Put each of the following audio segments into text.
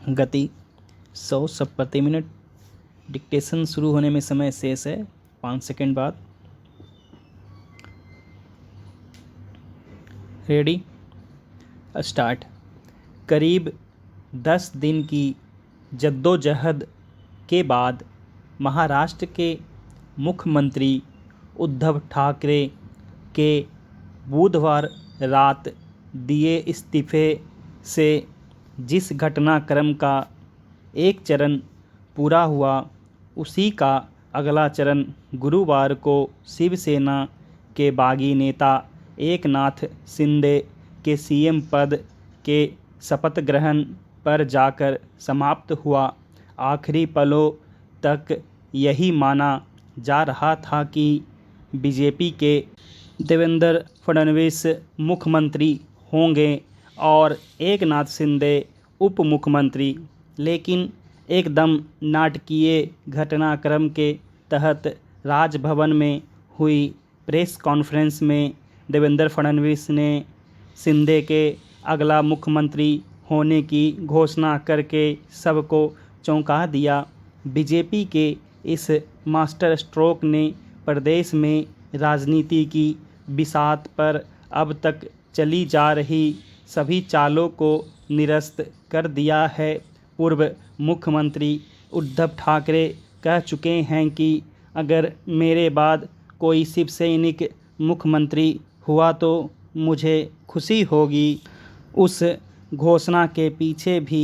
गति 100 शब्द प्रति मिनट। डिक्टेशन शुरू होने में समय शेष है 5 सेकंड बाद। Ready, start. करीब 10 दिन की जद्दोजहद के बाद महाराष्ट्र के मुख्यमंत्री उद्धव ठाकरे के बुधवार रात दिए इस्तीफे से जिस घटनाक्रम का एक चरण पूरा हुआ, उसी का अगला चरण गुरुवार को शिवसेना के बागी नेता एकनाथ शिंदे के सीएम पद के शपथ ग्रहण पर जाकर समाप्त हुआ। आखिरी पलों तक यही माना जा रहा था कि बीजेपी के देवेंद्र फडणवीस मुख्यमंत्री होंगे और एकनाथ शिंदे उप मुख्यमंत्री, लेकिन एकदम नाटकीय घटनाक्रम के तहत राजभवन में हुई प्रेस कॉन्फ्रेंस में देवेंद्र फडणवीस ने शिंदे के अगला मुख्यमंत्री होने की घोषणा करके सबको चौंका दिया। बीजेपी के इस मास्टर स्ट्रोक ने प्रदेश में राजनीति की बिसात पर अब तक चली जा रही सभी चालों को निरस्त कर दिया है। पूर्व मुख्यमंत्री उद्धव ठाकरे कह चुके हैं कि अगर मेरे बाद कोई शिवसैनिक मुख्यमंत्री हुआ तो मुझे खुशी होगी। उस घोषणा के पीछे भी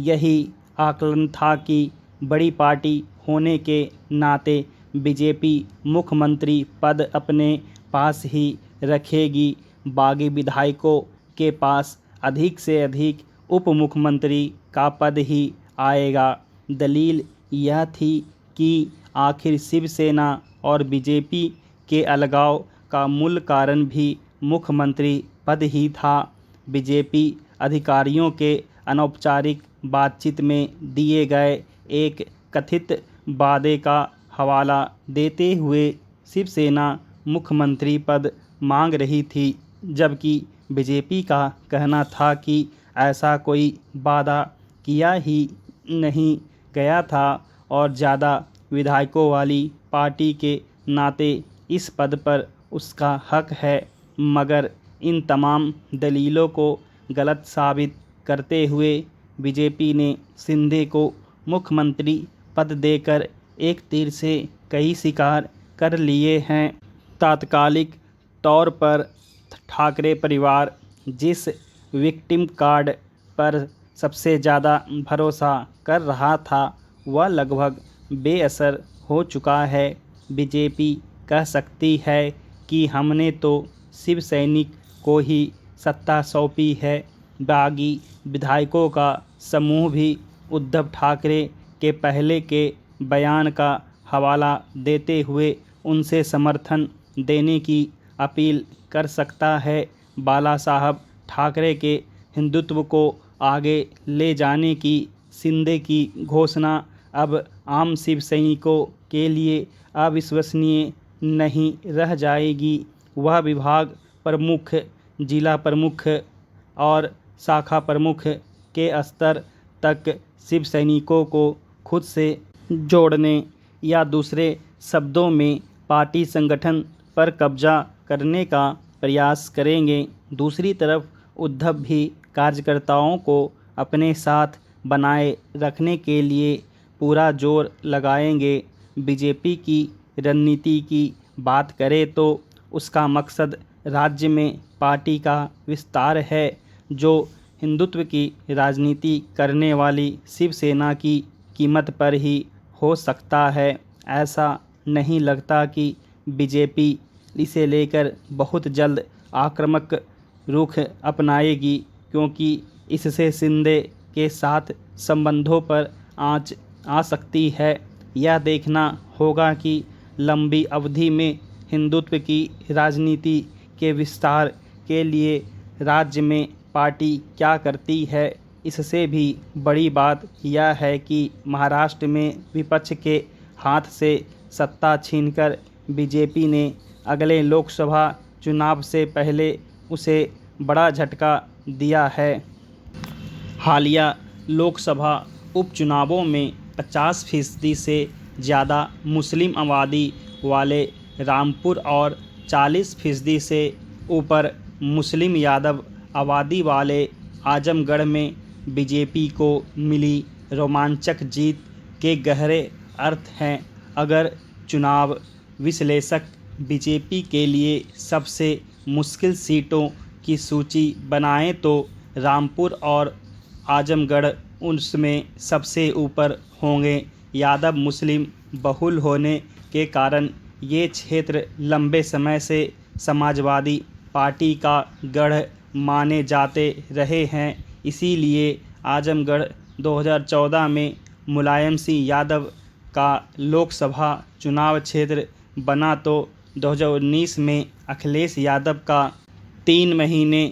यही आकलन था कि बड़ी पार्टी होने के नाते बीजेपी मुख्यमंत्री पद अपने पास ही रखेगी। बागी विधायकों के पास अधिक से अधिक उप मुख्यमंत्री का पद ही आएगा। दलील यह थी कि आखिर शिवसेना और बीजेपी के अलगाव का मूल कारण भी मुख्यमंत्री पद ही था। बीजेपी अधिकारियों के अनौपचारिक बातचीत में दिए गए एक कथित वादे का हवाला देते हुए शिवसेना मुख्यमंत्री पद मांग रही थी, जबकि बीजेपी का कहना था कि ऐसा कोई वादा किया ही नहीं गया था और ज़्यादा विधायकों वाली पार्टी के नाते इस पद पर उसका हक है। मगर इन तमाम दलीलों को गलत साबित करते हुए बीजेपी ने शिंदे को मुख्यमंत्री पद देकर एक तीर से कई शिकार कर लिए हैं। तात्कालिक तौर पर ठाकरे परिवार जिस विक्टिम कार्ड पर सबसे ज़्यादा भरोसा कर रहा था, वह लगभग बेअसर हो चुका है। बीजेपी कह सकती है कि हमने तो शिवसैनिक को ही सत्ता सौंपी है। बागी विधायकों का समूह भी उद्धव ठाकरे के पहले के बयान का हवाला देते हुए उनसे समर्थन देने की अपील कर सकता है। बाला साहब ठाकरे के हिंदुत्व को आगे ले जाने की शिंदे की घोषणा अब आम शिवसैनिकों के लिए अविश्वसनीय नहीं रह जाएगी। वह विभाग प्रमुख, जिला प्रमुख और शाखा प्रमुख के स्तर तक शिवसैनिकों को खुद से जोड़ने या दूसरे शब्दों में पार्टी संगठन पर कब्जा करने का प्रयास करेंगे। दूसरी तरफ उद्धव भी कार्यकर्ताओं को अपने साथ बनाए रखने के लिए पूरा जोर लगाएंगे। बीजेपी की रणनीति की बात करें तो उसका मकसद राज्य में पार्टी का विस्तार है, जो हिंदुत्व की राजनीति करने वाली शिवसेना की कीमत पर ही हो सकता है। ऐसा नहीं लगता कि बीजेपी इसे लेकर बहुत जल्द आक्रामक रुख अपनाएगी, क्योंकि इससे शिंदे के साथ संबंधों पर आंच आ सकती है। यह देखना होगा कि लंबी अवधि में हिंदुत्व की राजनीति के विस्तार के लिए राज्य में पार्टी क्या करती है। इससे भी बड़ी बात यह है कि महाराष्ट्र में विपक्ष के हाथ से सत्ता छीनकर बीजेपी ने अगले लोकसभा चुनाव से पहले उसे बड़ा झटका दिया है। हालिया लोकसभा उपचुनावों में 50% से ज़्यादा मुस्लिम आबादी वाले रामपुर और 40% से ऊपर मुस्लिम यादव आबादी वाले आजमगढ़ में बीजेपी को मिली रोमांचक जीत के गहरे अर्थ हैं। अगर चुनाव विश्लेषक बीजेपी के लिए सबसे मुश्किल सीटों की सूची बनाएं तो रामपुर और आजमगढ़ उसमें सबसे ऊपर होंगे। यादव मुस्लिम बहुल होने के कारण ये क्षेत्र लंबे समय से समाजवादी पार्टी का गढ़ माने जाते रहे हैं। इसीलिए आजमगढ़ 2014 में मुलायम सिंह यादव का लोकसभा चुनाव क्षेत्र बना तो 2019 में अखिलेश यादव का 3 महीने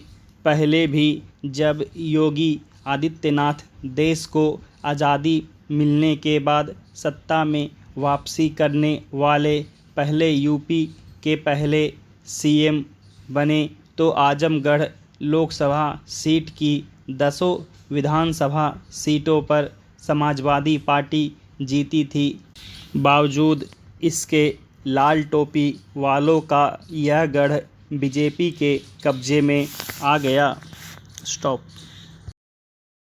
पहले भी, जब योगी आदित्यनाथ देश को आज़ादी मिलने के बाद सत्ता में वापसी करने वाले पहले यूपी के पहले सीएम बने, तो आजमगढ़ लोकसभा सीट की 10 विधानसभा सीटों पर समाजवादी पार्टी जीती थी। बावजूद इसके लाल टोपी वालों का यह गढ़ बीजेपी के कब्जे में आ गया। स्टॉप।